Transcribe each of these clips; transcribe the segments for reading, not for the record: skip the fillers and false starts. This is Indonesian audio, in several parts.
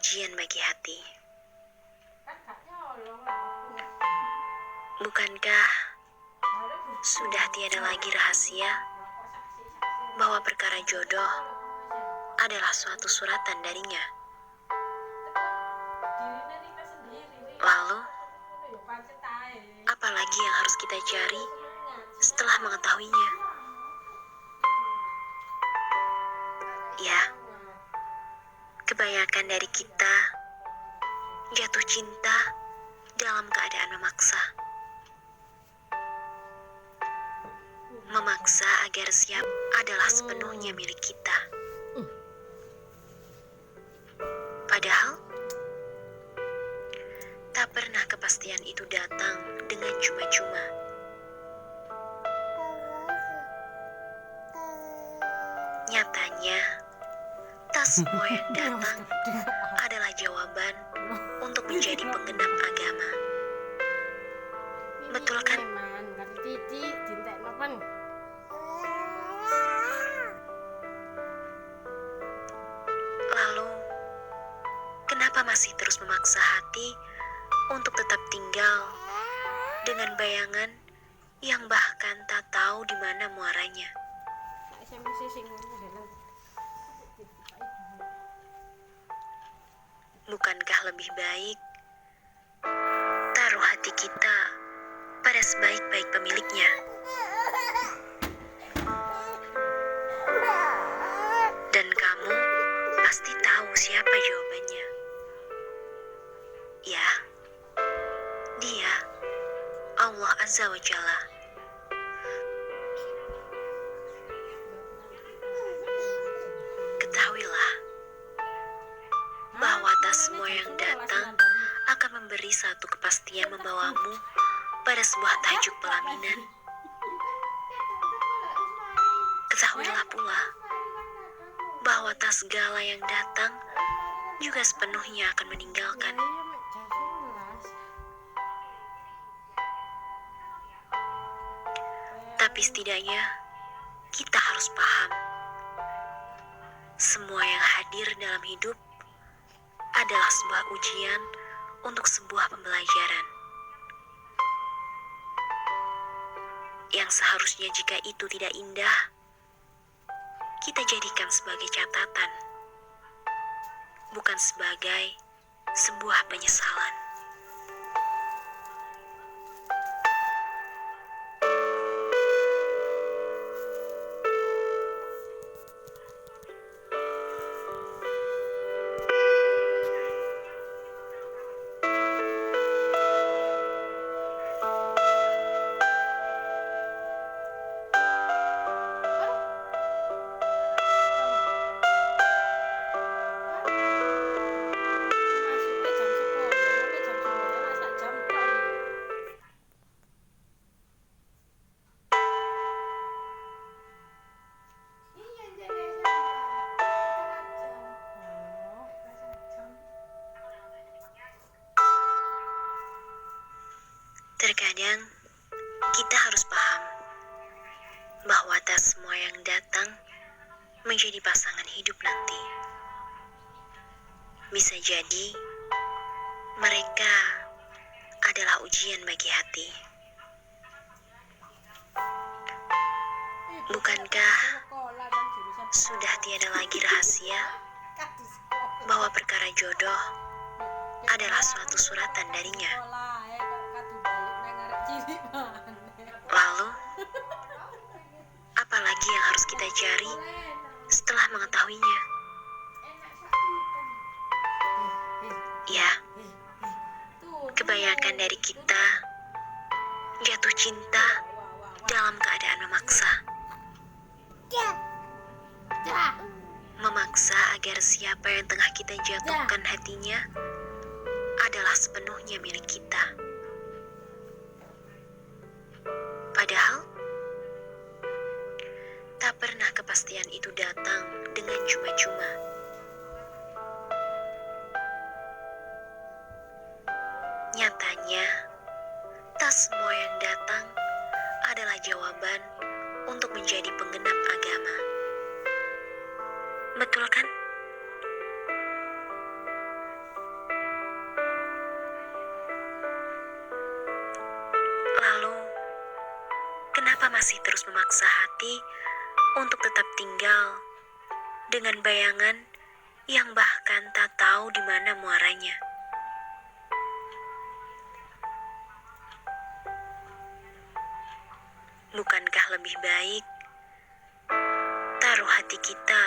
ujian bagi hati. Bukankah sudah tiada lagi rahasia bahwa perkara jodoh adalah suatu suratan darinya? Lalu, apalagi yang harus kita cari setelah mengetahuinya? Ya, kebanyakan dari kita jatuh cinta dalam keadaan memaksa. Memaksa agar siap adalah sepenuhnya milik kita. Padahal, tak pernah kepastian itu datang dengan cuma-cuma. Nyatanya, tak semua yang datang adalah jawaban untuk menjadi penggenap agama. Betul kan? Lalu, kenapa masih terus memaksa hati untuk tetap tinggal dengan bayangan yang bahkan tak tahu di mana muaranya? Bukankah lebih baik taruh hati kita pada sebaik-baik pemiliknya? Dan kamu pasti tahu siapa jawabannya. Ya, Dia, Allah Azza wa Jalla. Ketahuilah bahwa tak semua yang datang akan memberi satu kepastian membawamu pada sebuah tajuk pelaminan. Ketahuilah pula bahwa tak segala yang datang juga sepenuhnya akan meninggalkan. Tapi setidaknya kita harus paham, semua yang hadir dalam hidup adalah sebuah ujian untuk sebuah pembelajaran. Yang seharusnya jika itu tidak indah, kita jadikan sebagai catatan, bukan sebagai sebuah penyesalan. Terkadang kita harus paham bahwa tak semua yang datang menjadi pasangan hidup nanti. Bisa jadi mereka adalah ujian bagi hati. Bukankah sudah tiada lagi rahasia bahwa perkara jodoh adalah suatu suratan darinya? Lalu, apalagi yang harus kita cari setelah mengetahuinya? Ya, kebanyakan dari kita jatuh cinta dalam keadaan memaksa. Memaksa agar siapa yang tengah kita jatuhkan hatinya adalah sepenuhnya milik kita. Padahal, tak pernah kepastian itu datang dengan cuma-cuma. Nyatanya, tak semua yang datang adalah jawaban untuk menjadi penggenap agama. Betul kan? masih terus memaksa hati untuk tetap tinggal dengan bayangan yang bahkan tak tahu di mana muaranya? Bukankah lebih baik taruh hati kita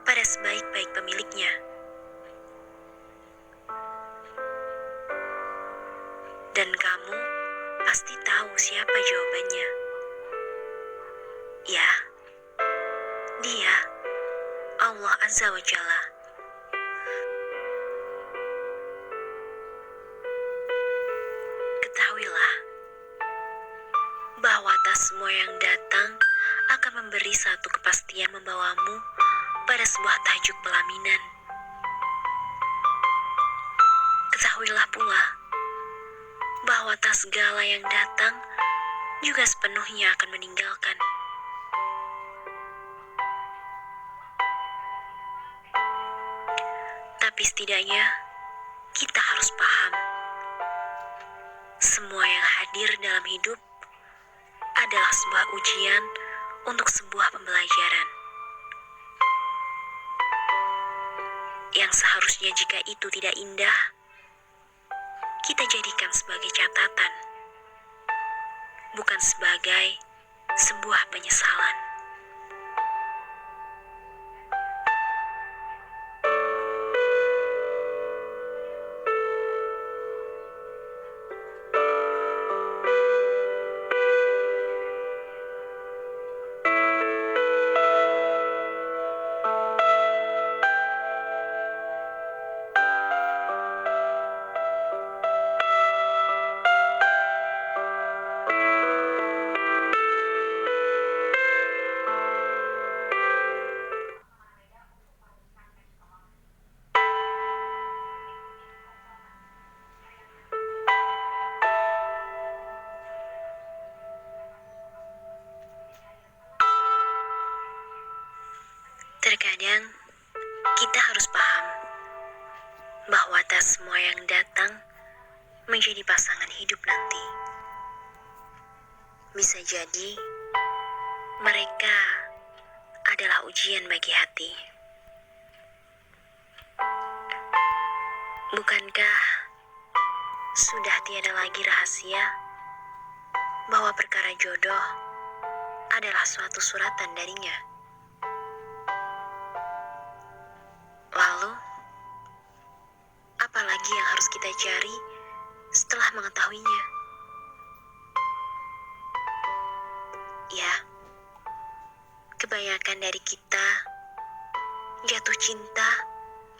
pada sebaik-baik pemiliknya? Dan kamu pasti tahu siapa jawabannya. Ya, Dia, Allah Azza wa Jalla. Ketahuilah bahwa tak semua yang datang akan memberi satu kepastian membawamu pada sebuah tajuk pelaminan. Ketahuilah pula bahwa tak segala yang datang juga sepenuhnya akan meninggalkan. Tapi setidaknya kita harus paham, semua yang hadir dalam hidup adalah sebuah ujian untuk sebuah pembelajaran. Yang seharusnya jika itu tidak indah, kita jadikan sebagai catatan, bukan sebagai sebuah penyesalan. Terkadang kita harus paham bahwa tak semua yang datang menjadi pasangan hidup nanti. Bisa jadi mereka adalah ujian bagi hati. Bukankah sudah tiada lagi rahasia bahwa perkara jodoh adalah suatu suratan darinya? Lalu, apalagi yang harus kita cari setelah mengetahuinya? Ya, kebanyakan dari kita jatuh cinta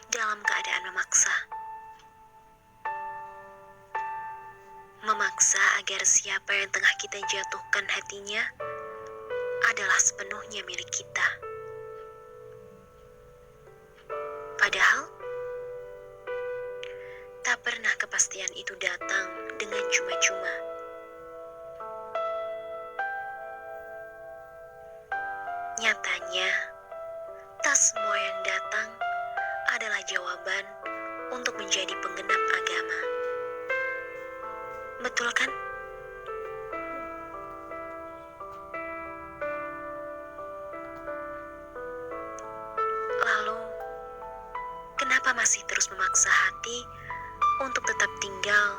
dalam keadaan memaksa. Memaksa agar siapa yang tengah kita jatuhkan hatinya adalah sepenuhnya milik kita. Padahal, tak pernah kepastian itu datang dengan cuma-cuma. Nyatanya, tak semua yang datang adalah jawaban untuk menjadi penggenap agama. Betul kan? Lalu, kenapa masih terus memaksa hati untuk tetap tinggal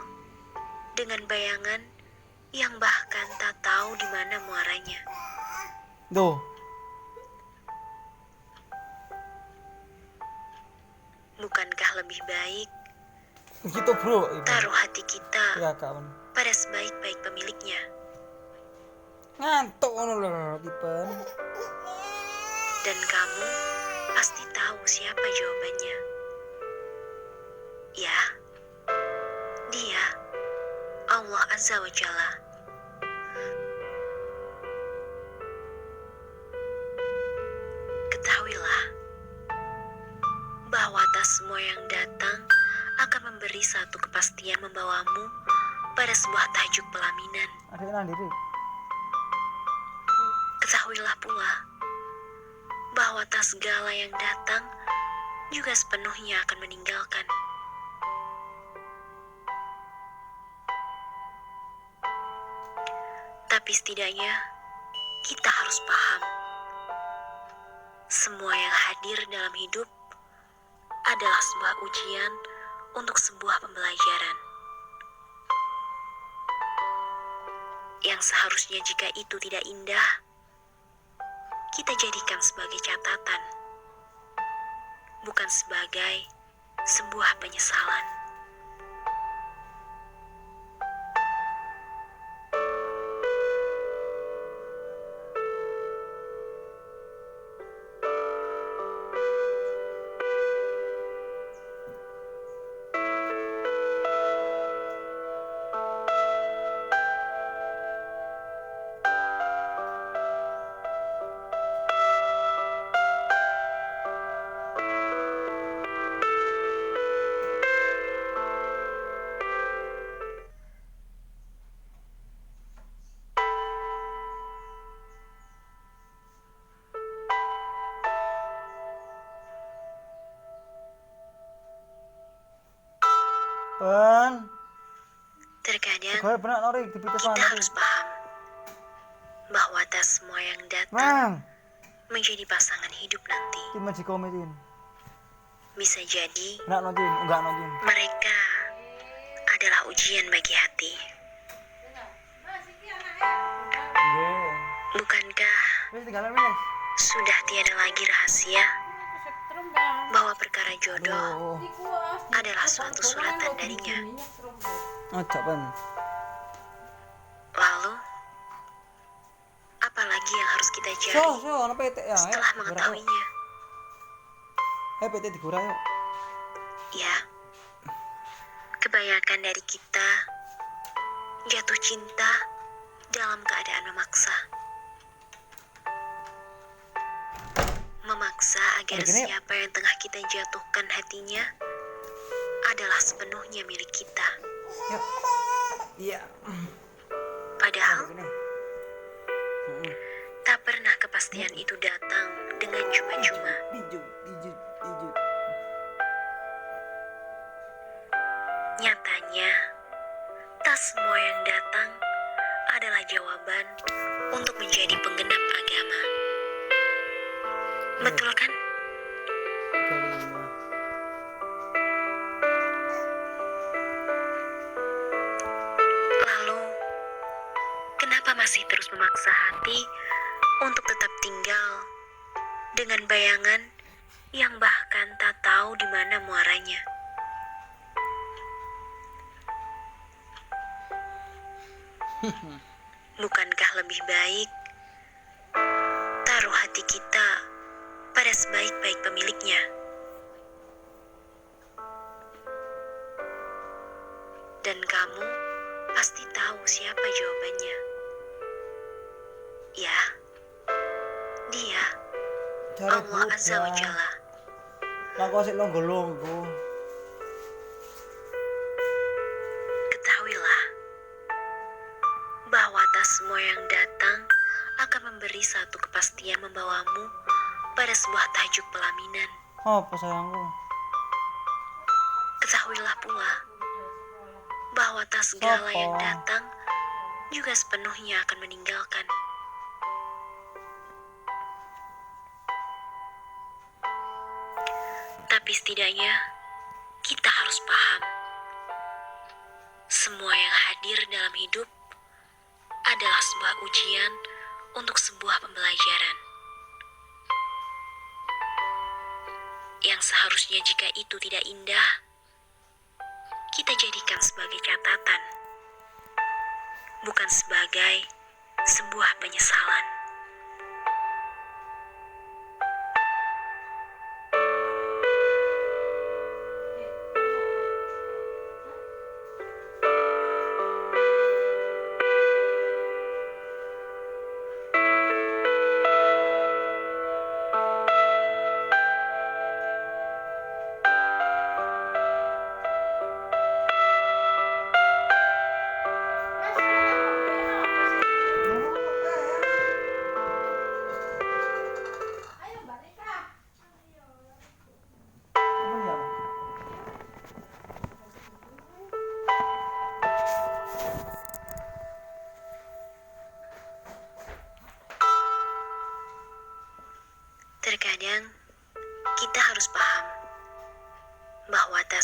dengan bayangan yang bahkan tak tahu di mana muaranya? Tuh, Bukankah lebih baik gitu bro. taruh hati kita Ya kawan. pada sebaik-baik pemiliknya? Ngantuk ngono lho, Pipen. Dan kamu pasti tahu siapa jawabannya. Ya, Dia, Allah Azza wa Jalla. Ketahuilah bahwa tak semua yang datang akan memberi satu kepastian membawamu pada sebuah tajuk pelaminan. Ada yang diri. Ketahuilah pula bahwa tak segala yang datang juga sepenuhnya akan meninggalkan. Tapi setidaknya kita harus paham, semua yang hadir dalam hidup adalah sebuah ujian untuk sebuah pembelajaran. Yang seharusnya jika itu tidak indah, kita jadikan sebagai catatan, bukan sebagai sebuah penyesalan. Pen. Terkadang Segala benak nori dipites kita mana harus paham bahwa tak semua yang datang Mang, menjadi pasangan hidup nanti. cuma di kometin. Bisa jadi Benak nontin, enggak nontin. mereka adalah ujian bagi hati. Nggih. Bukankah Wis tinggalan wis. sudah tiada lagi rahasia bahwa perkara jodoh Aduh. adalah suatu suratan darinya? Ajak Pen. Lalu, apalagi yang harus kita So, cari ana PT ya. setelah mengetahuinya? PT digurah yuk. Ya, kebanyakan dari kita jatuh cinta dalam keadaan memaksa. Memaksa agar Ada gini, yuk. siapa yang tengah kita jatuhkan hatinya adalah sepenuhnya milik kita. Yuk. Iya. Padahal Gini. tak pernah kepastian itu datang dengan cuma-cuma. Dijut. Nyatanya, tak semua yang datang adalah jawaban untuk menjadi penggenap agama. Betul kan? Lalu, kenapa masih terus memaksa hati untuk tetap tinggal dengan bayangan yang bahkan tak tahu di mana muaranya? Bukankah lebih baik taruh hati kita pada sebaik-baik pemiliknya? Dan kamu pasti tahu siapa jawabannya. Ya, dia, Allah Azza wa Jalla. Lah kok sik longgo-longgo. Ketahuilah bahwa tak semua yang datang akan memberi satu kepastian membawamu pada sebuah tajuk pelaminan. Apa sayangku? Ketahuilah pula bahwa tak segala yang datang juga sepenuhnya akan meninggalkan. Tapi setidaknya kita harus paham, semua yang hadir dalam hidup adalah sebuah ujian untuk sebuah pembelajaran. Yang seharusnya jika itu tidak indah, kita jadikan sebagai catatan, bukan sebagai sebuah penyesalan.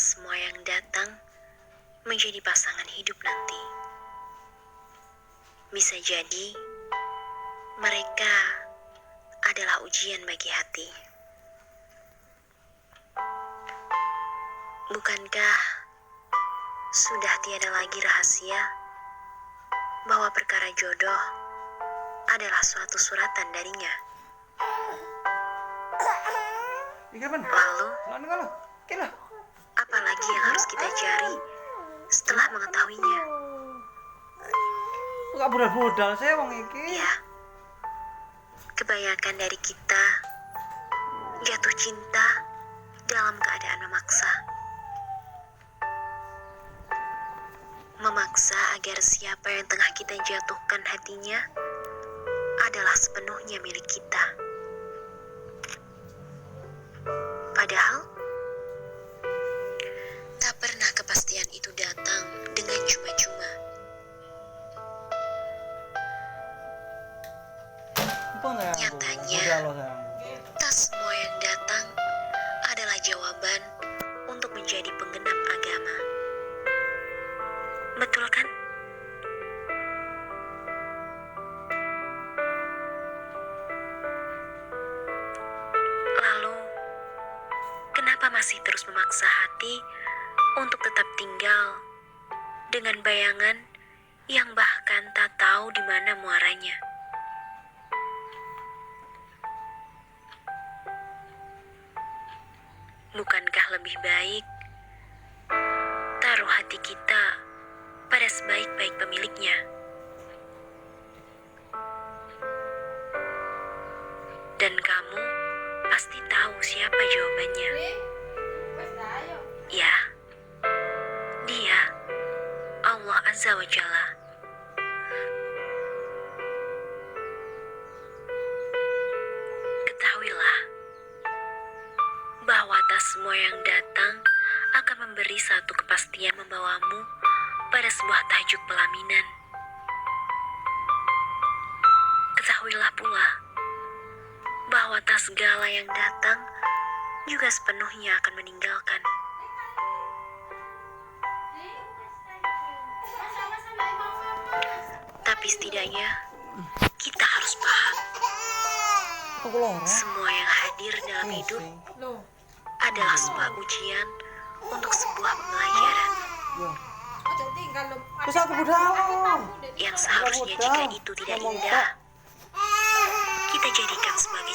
semua yang datang menjadi pasangan hidup nanti. Bisa jadi mereka adalah ujian bagi hati. Bukankah sudah tiada lagi rahasia bahwa perkara jodoh adalah suatu suratan darinya? Lalu, apalagi yang harus kita cari setelah mengetahuinya? Gak budal-budal saya wong iki. Ya, kebanyakan dari kita jatuh cinta dalam keadaan memaksa. Memaksa agar siapa yang tengah kita jatuhkan hatinya adalah sepenuhnya milik kita. Padahal, tak pernah kepastian itu datang dengan cuma-cuma. Nyatanya, tak semua yang datang adalah jawaban untuk menjadi penggenap agama. Betul kan? Lalu, kenapa masih terus memaksa hati untuk tetap tinggal dengan bayangan yang bahkan tak tahu di mana muaranya? Bukankah lebih baik taruh hati kita pada sebaik-baik pemiliknya? Dan kamu pasti tahu siapa jawabannya. Ya, Dia, Allah Azza wa Jalla. Ketahuilah bahwa tak semua yang datang akan memberi satu kepastian membawamu pada sebuah tajuk pelaminan. Ketahuilah pula bahwa tak segala yang datang juga sepenuhnya akan meninggalkan. Tapi setidaknya kita harus paham, semua yang hadir dalam hidup adalah sebuah ujian untuk sebuah pembelajaran Terus aku budal. yang seharusnya jika itu tidak indah, kita jadikan sebagai